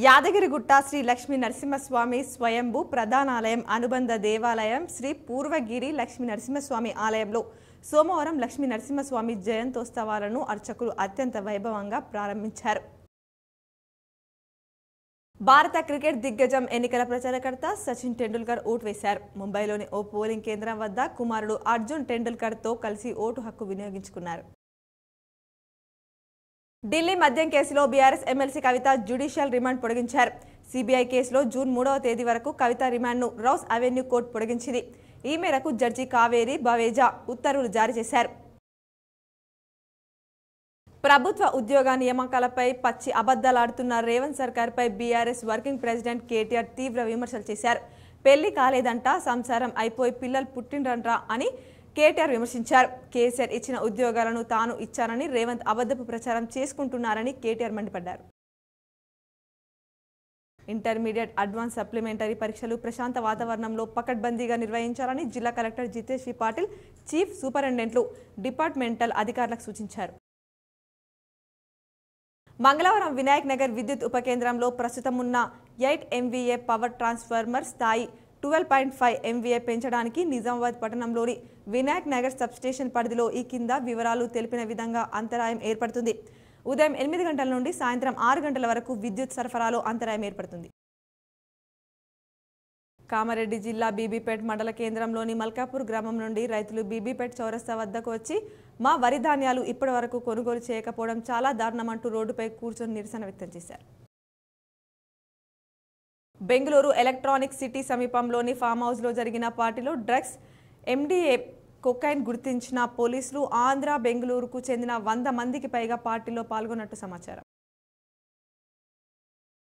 యాదగిరిగుట్ట శ్రీ లక్ష్మీ నరసింహస్వామి స్వయంభూ ప్రధానాలయం అనుబంధ దేవాలయం శ్రీ పూర్వగిరి లక్ష్మీ నరసింహస్వామి ఆలయంలో సోమవారం లక్ష్మీ నరసింహస్వామి జయంతోత్సవాలను అర్చకులు అత్యంత వైభవంగా ప్రారంభించారు. భారత క్రికెట్ దిగ్గజం ఎన్నికల ప్రచారకర్త సచిన్ టెండూల్కర్ ఓటు వేశారు. ముంబైలోని ఓ పోలింగ్ కేంద్రం వద్ద కుమారుడు అర్జున్ టెండూల్కర్తో కలిసి ఓటు హక్కు వినియోగించుకున్నారు. ఢిల్లీ మద్యం కేసులో బీఆర్ఎస్ ఎమ్మెల్సీ కవిత జ్యుడిషియల్ రిమాండ్ పొడిగించారు. సిబిఐ కేసులో జూన్ 3వ తేదీ వరకు కవిత రిమాండ్ను రౌస్ అవెన్యూ కోర్టు పొడిగించింది. ఈ మేరకు జడ్జి కావేరి బవేజా ఉత్తర్వులు జారీ చేశారు. ప్రభుత్వ ఉద్యోగ నియామకాలపై పచ్చి అబద్దాలాడుతున్న రేవంత్ సర్కార్పై బీఆర్ఎస్ వర్కింగ్ ప్రెసిడెంట్ కేటీఆర్ తీవ్ర విమర్శలు చేశారు. పెళ్లి కాలేదంట, సంసారం అయిపోయి పిల్లలు పుట్టిండ్రంట్రా అని కేటీఆర్ విమర్శించారు. కేసీఆర్ ఇచ్చిన ఉద్యోగాలను తాను ఇచ్చానని రేవంత్ అబద్ధపు ప్రచారం చేసుకుంటున్నారని కేటీఆర్ మండిపడ్డారు. ఇంటర్మీడియట్ అడ్వాన్స్ సప్లిమెంటరీ పరీక్షలు ప్రశాంత వాతావరణంలో పకడ్బందీగా నిర్వహించాలని జిల్లా కలెక్టర్ జితేష్ వి పాటిల్ చీఫ్ సూపరింటెండెంట్లు డిపార్ట్మెంటల్ అధికారులకు సూచించారు. మంగళవారం వినాయక్ నగర్ విద్యుత్ ఉప కేంద్రంలో ప్రస్తుతం ఉన్న 8 MVA పవర్ ట్రాన్స్ఫార్మర్ స్థాయి 12.5 MVA పెంచడానికి నిజామాబాద్ పట్టణంలోని వినాయక్ నగర్ సబ్స్టేషన్ పరిధిలో ఈ కింద వివరాలు తెలిపిన విధంగా అంతరాయం ఏర్పడుతుంది. ఉదయం 8 గంటల నుండి సాయంత్రం 6 గంటల వరకు విద్యుత్ సరఫరాలో అంతరాయం ఏర్పడుతుంది. కామారెడ్డి జిల్లా బీబీపేట్ మండల కేంద్రంలోని మల్కాపూర్ గ్రామం నుండి రైతులు బీబీపేట్ చౌరస్తా వద్దకు వచ్చి మా వరి ధాన్యాలు ఇప్పటి వరకు కొనుగోలు చేయకపోవడం చాలా దారుణమంటూ రోడ్డుపై కూర్చొని నిరసన వ్యక్తం చేశారు. బెంగళూరు ఎలక్ట్రానిక్ సిటీ సమీపంలోని ఫామ్ హౌస్లో జరిగిన పార్టీలో డ్రగ్స్ MDA కొకైన్ గుర్తించిన పోలీసులు ఆంధ్ర బెంగళూరుకు చెందిన 100 మందికి పైగా పార్టీలో పాల్గొన్నట్టు సమాచారం.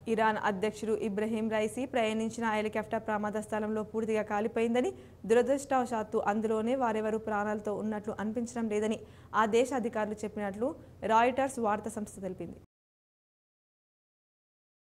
ఇరాన్ అధ్యక్షుడు ఇబ్రహీం రైసీ ప్రయాణించిన హెలికాప్టర్ ప్రమాద స్థలంలో పూర్తిగా కాలిపోయిందని, దురదృష్టవశాత్తు అందులోనే వారెవరూ ప్రాణాలతో ఉన్నట్లు అనిపించడం లేదని ఆ దేశ అధికారులు చెప్పినట్లు రాయిటర్స్ వార్తా సంస్థ తెలిపింది.